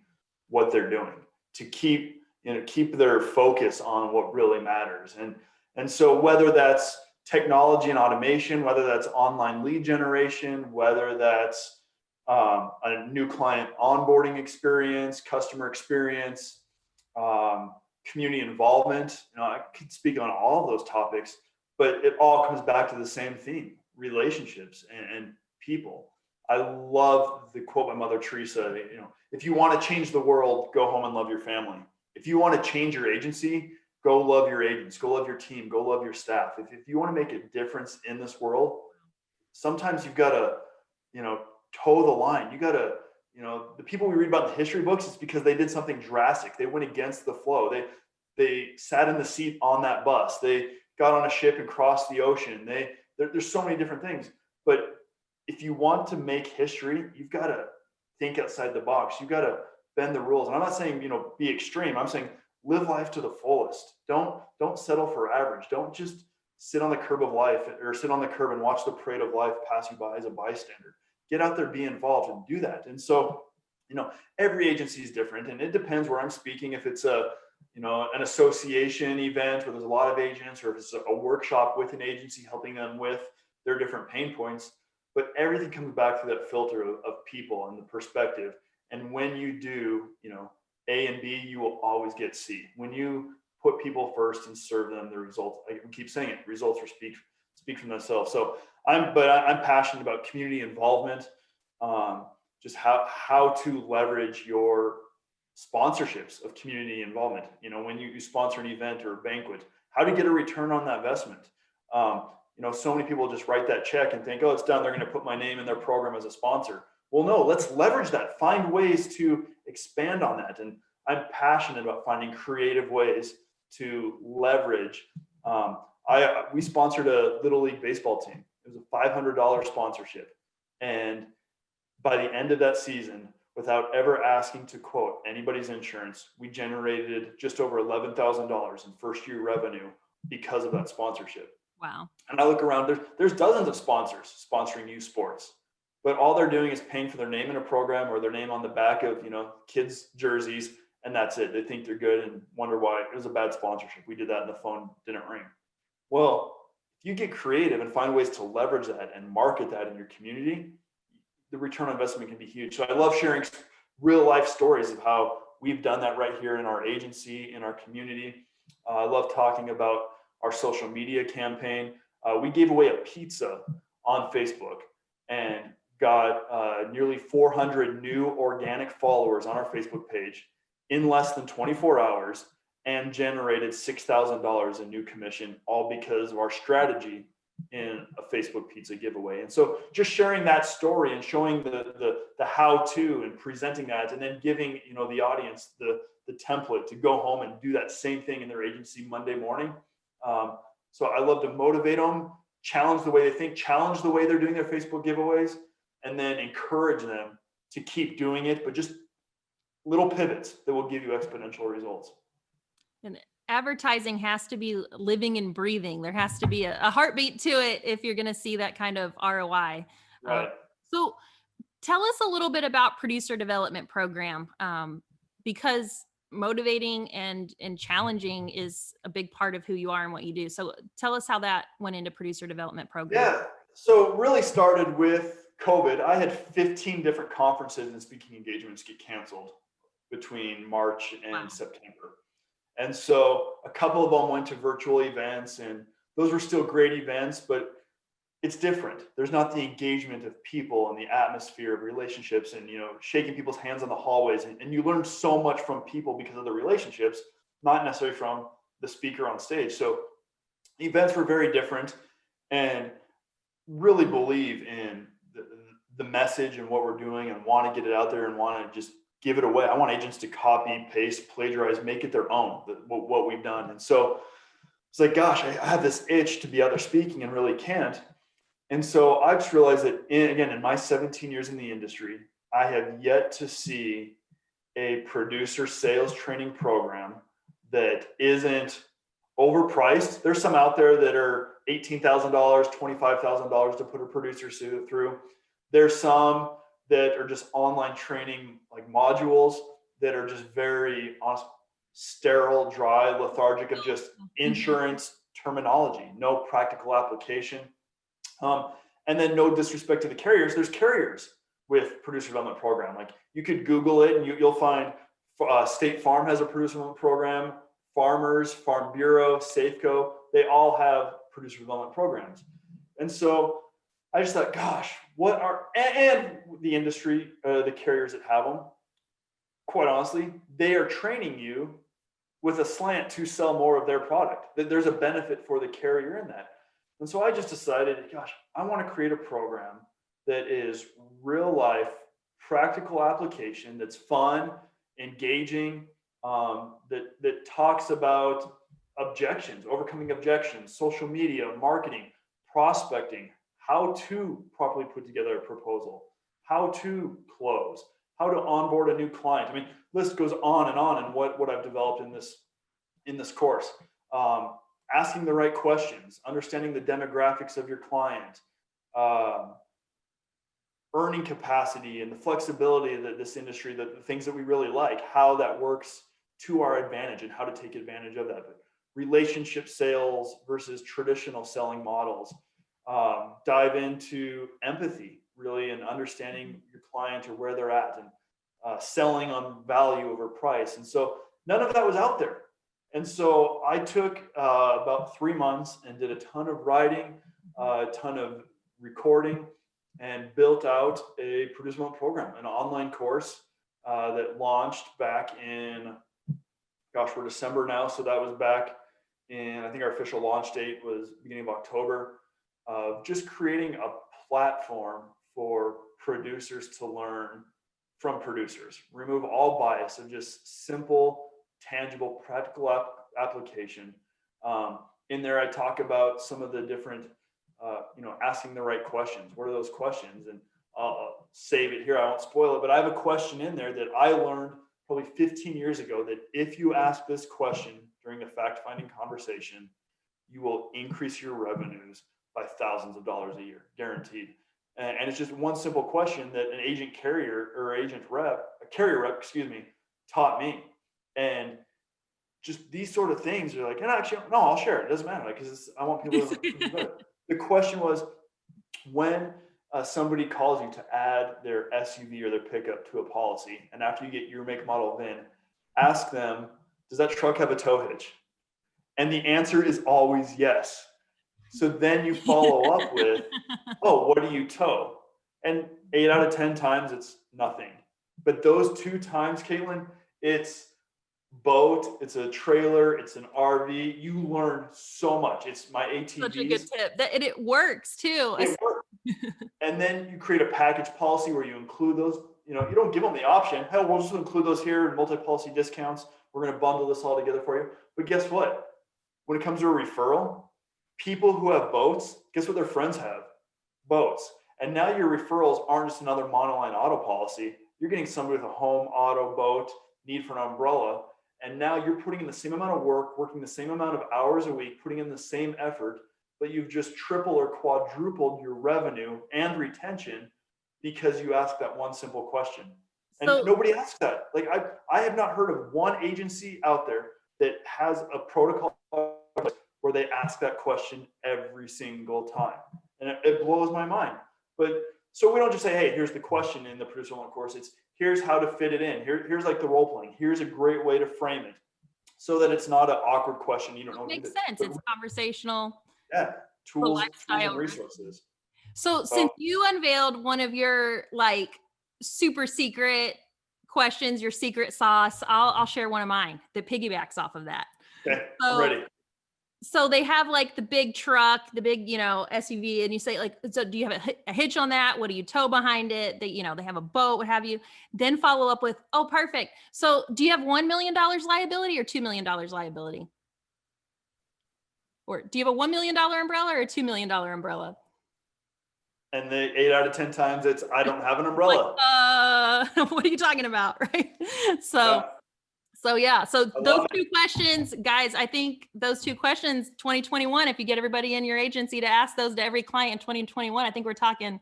what they're doing, to keep their focus on what really matters. And so whether that's technology and automation, whether that's online lead generation, whether that's a new client onboarding experience, customer experience, community involvement, I could speak on all of those topics, but it all comes back to the same theme: relationships and people. I love the quote by Mother Teresa, if you want to change the world, go home and love your family. If you want to change your agency, go love your agents, go love your team, go love your staff. If you want to make a difference in this world, sometimes you've got to, toe the line. You got to, the people we read about in the history books, it's because they did something drastic. They went against the flow. They sat in the seat on that bus. They got on a ship and crossed the ocean. There's so many different things. But if you want to make history, you've got to think outside the box. You've got to bend the rules. And I'm not saying, be extreme. I'm saying live life to the fullest. Don't settle for average. Don't just sit on the curb of life or sit on the curb and watch the parade of life pass you by as a bystander. Get out there, be involved, and do that. And so, every agency is different, and it depends where I'm speaking. If it's an association event where there's a lot of agents, or if it's a workshop with an agency helping them with their different pain points. But everything comes back to that filter of people and the perspective. And when you do, A and B, you will always get C. When you put people first and serve them, the results, I keep saying it, results speak for themselves. So I'm passionate about community involvement, just how to leverage your sponsorships of community involvement. When you sponsor an event or a banquet, how to get a return on that investment. So many people just write that check and think, oh, it's done. They're going to put my name in their program as a sponsor. Well, no, let's leverage that. Find ways to expand on that. And I'm passionate about finding creative ways to leverage. We sponsored a Little League baseball team. It was a $500 sponsorship. And by the end of that season, without ever asking to quote anybody's insurance, we generated just over $11,000 in first year revenue because of that sponsorship. Wow. And I look around, there's dozens of sponsors sponsoring youth sports, but all they're doing is paying for their name in a program or their name on the back of, kids' jerseys, and that's it. They think they're good and wonder why it was a bad sponsorship. We did that and the phone didn't ring. Well, if you get creative and find ways to leverage that and market that in your community, the return on investment can be huge. So I love sharing real life stories of how we've done that right here in our agency, in our community. I love talking about our social media campaign. We gave away a pizza on Facebook and got nearly 400 new organic followers on our Facebook page in less than 24 hours and generated $6,000 in new commission, all because of our strategy in a Facebook pizza giveaway. And so just sharing that story and showing the how-to and presenting that, and then giving the audience the template to go home and do that same thing in their agency Monday morning. So I love to motivate them, challenge the way they think, challenge the way they're doing their Facebook giveaways, and then encourage them to keep doing it, but just little pivots that will give you exponential results. And advertising has to be living and breathing. There has to be a heartbeat to it if you're going to see that kind of ROI. Right. So tell us a little bit about producer development program, because motivating and challenging is a big part of who you are and what you do. So tell us how that went into producer development program. Yeah. So it really started with COVID. I had 15 different conferences and speaking engagements get canceled between March and September. And so a couple of them went to virtual events, and those were still great events, but it's different. There's not the engagement of people and the atmosphere of relationships and, shaking people's hands on the hallways. And you learn so much from people because of the relationships, not necessarily from the speaker on stage. So events were very different, and really believe in the message and what we're doing and want to get it out there and want to just give it away. I want agents to copy, paste, plagiarize, make it their own, what we've done. And so it's like, gosh, I have this itch to be out there speaking and really can't. And so I just realized that, in my 17 years in the industry, I have yet to see a producer sales training program that isn't overpriced. There's some out there that are $18,000, $25,000 to put a producer through. There's some that are just online training, like modules that are just very sterile, dry, lethargic of just insurance terminology, no practical application. And then no disrespect to the carriers, there's carriers with producer development program. Like you could Google it and you'll find State Farm has a producer development program, Farmers, Farm Bureau, Safeco, they all have producer development programs. And so I just thought, gosh, and the industry, the carriers that have them, quite honestly, they are training you with a slant to sell more of their product. There's a benefit for the carrier in that. And so I just decided, gosh, I want to create a program that is real life, practical application that's fun, engaging, that talks about objections, overcoming objections, social media, marketing, prospecting, how to properly put together a proposal, how to close, how to onboard a new client. I mean, list goes on and what I've developed in this course. Asking the right questions, understanding the demographics of your client, earning capacity and the flexibility that this industry, the things that we really like, how that works to our advantage and how to take advantage of that. But relationship sales versus traditional selling models. Dive into empathy, really, and understanding your client or where they're at, and selling on value over price. And so none of that was out there. And so I took about 3 months and did a ton of writing, a ton of recording, and built out a producer development program, an online course that launched back in, gosh, we're December now. So that was back in, I think our official launch date was beginning of October, of just creating a platform for producers to learn from producers. Remove all bias of just simple, tangible, practical application. In there, I talk about some of the different, asking the right questions. What are those questions? And I'll save it here. I won't spoil it, but I have a question in there that I learned probably 15 years ago, that if you ask this question during the fact-finding conversation, you will increase your revenues by thousands of dollars a year, guaranteed. And it's just one simple question that an agent carrier or carrier rep, taught me. And just these sort of things are like, and actually, no, I'll share it. It doesn't matter, because I want people to. The question was, when somebody calls you to add their SUV or their pickup to a policy, and after you get your make, model, VIN, ask them, does that truck have a tow hitch? And the answer is always yes. So then you follow up with, oh, what do you tow? And 8 out of 10 times it's nothing. But those 2 times, Katlyn, it's boat, it's a trailer, it's an RV. You learn so much. It's my ATVs. Such a good tip. And it works too. It works. And then you create a package policy where you include those. You don't give them the option. Hell, we'll just include those here in multi-policy discounts. We're going to bundle this all together for you. But guess what? When it comes to a referral, people who have boats, guess what their friends have? Boats. And now your referrals aren't just another monoline auto policy. You're getting somebody with a home, auto, boat, need for an umbrella. And now you're putting in the same amount of work, working the same amount of hours a week, putting in the same effort, but you've just tripled or quadrupled your revenue and retention because you asked that one simple question. And nobody asks that. Like I have not heard of one agency out there that has a protocol where they ask that question every single time. And it blows my mind. But so we don't just say, hey, here's the question in the producer development course. It's here's how to fit it in. Here's like the role playing. Here's a great way to frame it so that it's not an awkward question. You don't know. It makes sense. It's conversational. Yeah. Tools and resources. So since you unveiled one of your like super secret questions, your secret sauce, I'll share one of mine that piggybacks off of that. Okay, I'm ready. So they have like the big truck, the big, SUV, and you say like, so do you have a hitch on that? What do you tow behind it? They have a boat, what have you? Then follow up with, oh, perfect. So do you have $1 million liability or $2 million liability? Or do you have a $1 million umbrella or a $2 million umbrella? And the 8 out of 10 times it's, I don't have an umbrella. Like, what are you talking about? Right. So those 2 questions, guys, I think those 2 questions, 2021, if you get everybody in your agency to ask those to every client in 2021, I think we're talking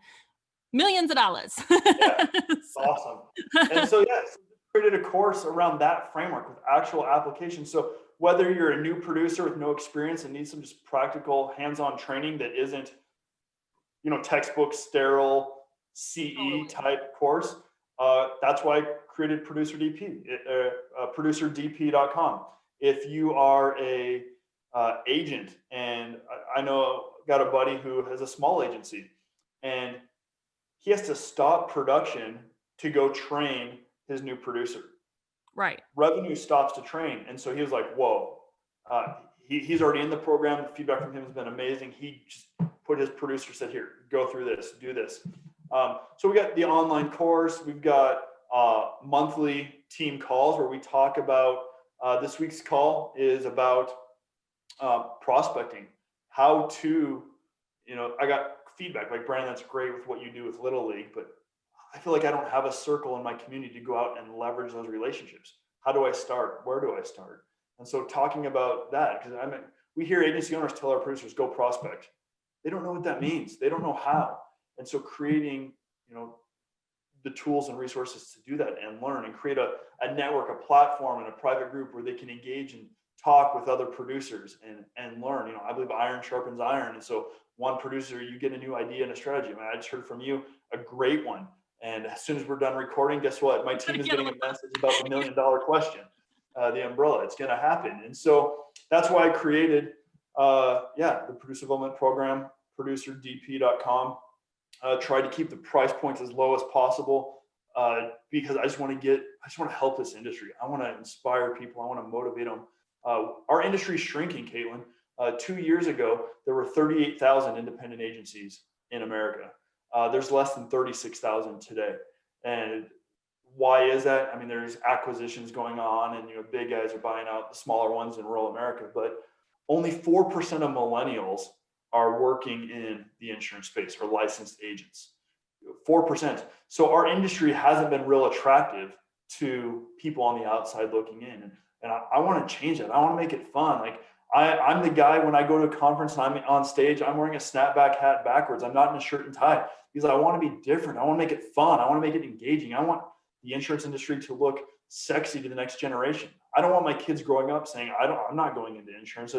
millions of dollars. Yeah, awesome. And so, created a course around that framework with actual applications. So whether you're a new producer with no experience and needs some just practical hands-on training that isn't, textbook, sterile, CE type course, that's why I created Producer DP, producerdp.com. If you are a agent, and I know got a buddy who has a small agency, and he has to stop production to go train his new producer. Right. Revenue stops to train, and so he was like, "Whoa." He's already in the program. The feedback from him has been amazing. He just put his producer, said, "Here, go through this, do this." So we got the online course. We've got monthly team calls where we talk about, this week's call is about prospecting, how to, I got feedback like, Brandon, that's great with what you do with Little League, but I feel like I don't have a circle in my community to go out and leverage those relationships. How do I start? Where do I start? And so talking about that, because we hear agency owners tell our producers, go prospect. They don't know what that means. They don't know how. And so creating, the tools and resources to do that and learn and create a network, a platform, and a private group where they can engage and talk with other producers and learn. I believe iron sharpens iron. And so one producer, you get a new idea and a strategy. I just heard from you a great one. And as soon as we're done recording, guess what? My team is getting a message about the $1 million question, the umbrella. It's going to happen. And so that's why I created, the producer development program, producerdp.com. Try to keep the price points as low as possible because I just want to help this industry. I want to inspire people. I want to motivate them. Our industry is shrinking, Katlyn. 2 years ago, there were 38,000 independent agencies in America. There's less than 36,000 today. And why is that? I mean, there's acquisitions going on, and big guys are buying out the smaller ones in rural America. But only 4% of millennials are working in the insurance space or licensed agents. 4%. So our industry hasn't been real attractive to people on the outside looking in. And I want to change that. I want to make it fun. Like I'm the guy when I go to a conference and I'm on stage, I'm wearing a snapback hat backwards. I'm not in a shirt and tie because I want to be different. I want to make it fun. I want to make it engaging. I want the insurance industry to look sexy to the next generation. I don't want my kids growing up saying, I'm not going into insurance.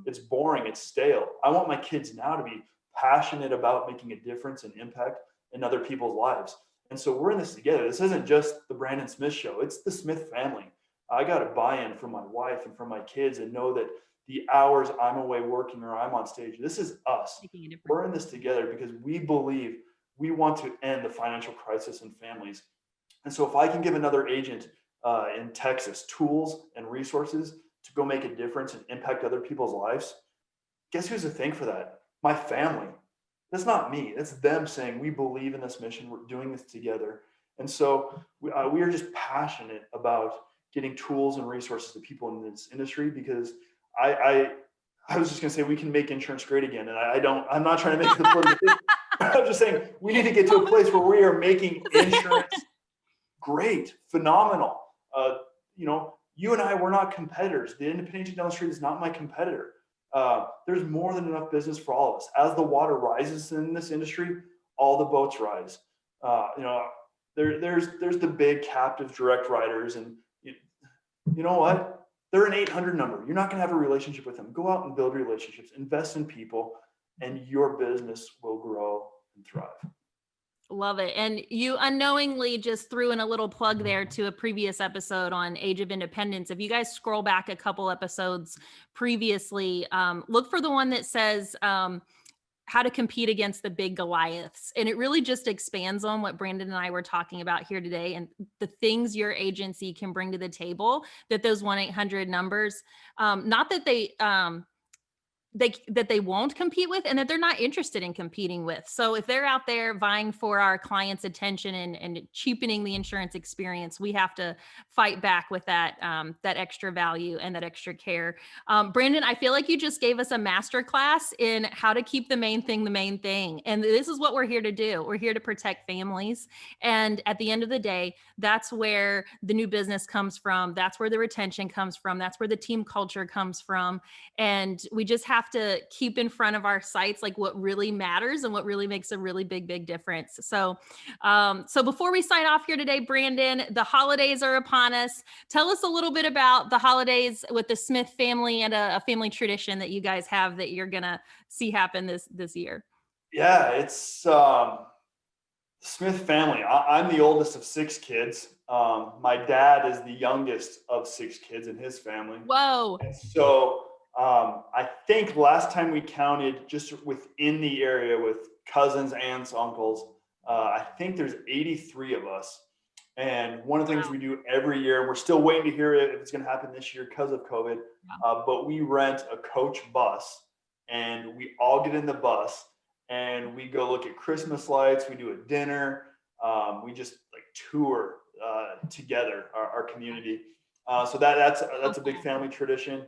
It's boring. It's stale. I want my kids now to be passionate about making a difference and impact in other people's lives. And so we're in this together. This isn't just the Brandon Smith show. It's the Smith family. I got a buy-in from my wife and from my kids and know that the hours I'm away working or I'm on stage, this is us. We're in this together because we believe we want to end the financial crisis in families. And so if I can give another agent in Texas tools and resources to go make a difference and impact other people's lives, guess who's to thank for that? My family. That's not me. That's them saying we believe in this mission. We're doing this together. And so we are just passionate about getting tools and resources to people in this industry because I was just going to say we can make insurance great again. And I'm not trying to make the point. I'm just saying we need to get to a place where we are making insurance great, phenomenal. You and I, we're not competitors. The independent agent down the street is not my competitor. There's more than enough business for all of us. As the water rises in this industry, all the boats rise. There's the big captive direct writers, and you know what? They're an 800 number. You're not going to have a relationship with them. Go out and build relationships, invest in people, and your business will grow and thrive. Love it. And you unknowingly just threw in a little plug there to a previous episode on Age of Independence. If you guys scroll back a couple episodes previously, look for the one that says how to compete against the big Goliaths. And it really just expands on what Brandon and I were talking about here today and the things your agency can bring to the table that those 1-800 numbers, not that they won't compete with and that they're not interested in competing with. So if they're out there vying for our clients' attention and cheapening the insurance experience, we have to fight back with that extra value and that extra care. Brandon, I feel like you just gave us a masterclass in how to keep the main thing the main thing. And this is what we're here to do. We're here to protect families. And at the end of the day, that's where the new business comes from. That's where the retention comes from. That's where the team culture comes from. And we just have to keep in front of our sights like what really matters and what really makes a really big difference. So before we sign off here today, Brandon, the holidays are upon us. Tell us a little bit about the holidays with the Smith family and a family tradition that you guys have that you're gonna see happen this year. Yeah, it's Smith family. I'm the oldest of 6 kids. My dad is the youngest of 6 kids in his family. Whoa. And so I think last time we counted just within the area with cousins, aunts, uncles, I think there's 83 of us. And one of the things we do every year, we're still waiting to hear if it's going to happen this year because of COVID, but we rent a coach bus and we all get in the bus and we go look at Christmas lights. We do a dinner. We just like tour together our community. So that's a big family tradition.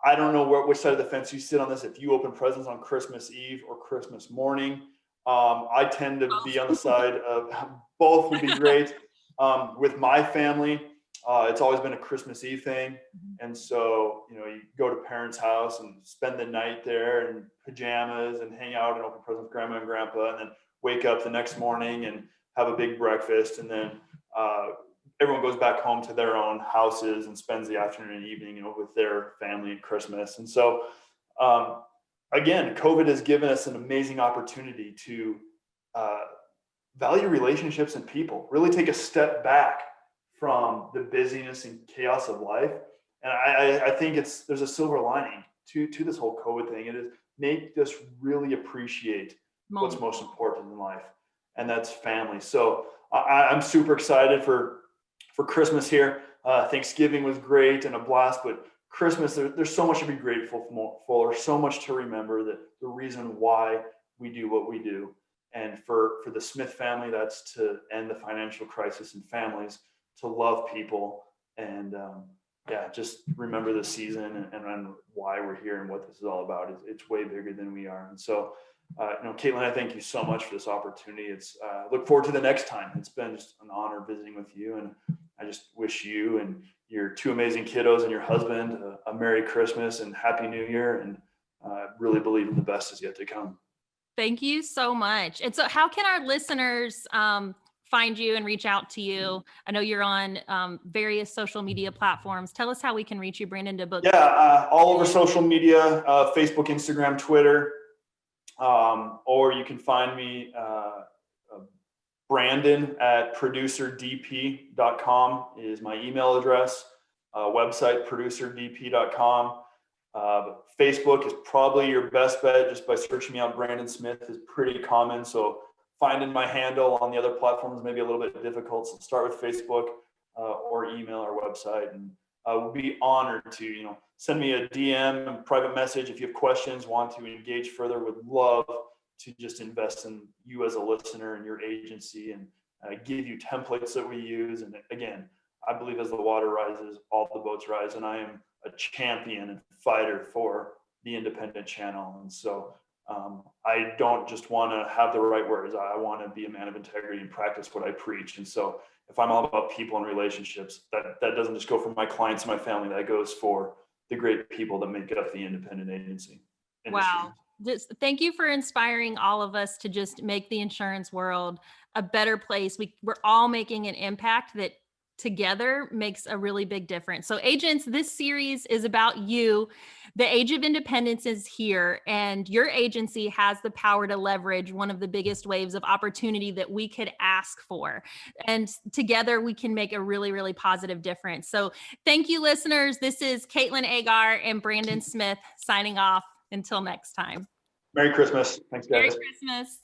I don't know which side of the fence you sit on this. If you open presents on Christmas Eve or Christmas morning, I tend to be on the side of both would be great. With my family, it's always been a Christmas Eve thing. And so, you go to parents' house and spend the night there in pajamas and hang out and open presents with grandma and grandpa, and then wake up the next morning and have a big breakfast. And then everyone goes back home to their own houses and spends the afternoon and evening, with their family at Christmas. And so, again, COVID has given us an amazing opportunity to value relationships and people, really take a step back from the busyness and chaos of life. And I think there's a silver lining to this whole COVID thing. It has make us really appreciate what's most important in life, and that's family. So I'm super excited for Christmas here. Thanksgiving was great and a blast, but Christmas, there's so much to be grateful for, so much to remember, that the reason why we do what we do. And for the Smith family, that's to end the financial crisis in families, to love people, and just remember the season and why we're here and what this is all about. It's way bigger than we are. And so, Katlyn, I thank you so much for this opportunity. It's look forward to the next time. It's been just an honor visiting with you, and I just wish you and your two amazing kiddos and your husband a Merry Christmas and Happy New Year. And I really believe in the best is yet to come. Thank you so much. And so how can our listeners find you and reach out to you? I know you're on various social media platforms. Tell us how we can reach you, Brandon, to book. Yeah, all over social media, Facebook, Instagram, Twitter, or you can find me, Brandon at producerdp.com is my email address, website producerdp.com. Facebook is probably your best bet. Just by searching me out, Brandon Smith is pretty common. So finding my handle on the other platforms may be a little bit difficult. So start with Facebook or email our website, and we'll be honored to send me a DM and private message if you have questions, want to engage further. Would love to just invest in you as a listener and your agency, and give you templates that we use. And again, I believe as the water rises, all the boats rise, and I am a champion and fighter for the independent channel. And so I don't just want to have the right words. I want to be a man of integrity and practice what I preach. And so if I'm all about people and relationships, that doesn't just go for my clients and my family, that goes for the great people that make up the independent agency industry. Wow. Just thank you for inspiring all of us to just make the insurance world a better place. We're all making an impact that together makes a really big difference. So agents, this series is about you. The Age of Independence is here, and your agency has the power to leverage one of the biggest waves of opportunity that we could ask for. And together we can make a really, really positive difference. So thank you, listeners. This is Katlyn Eggar and Brandon Smith signing off. Until next time. Merry Christmas. Thanks, guys. Merry Christmas.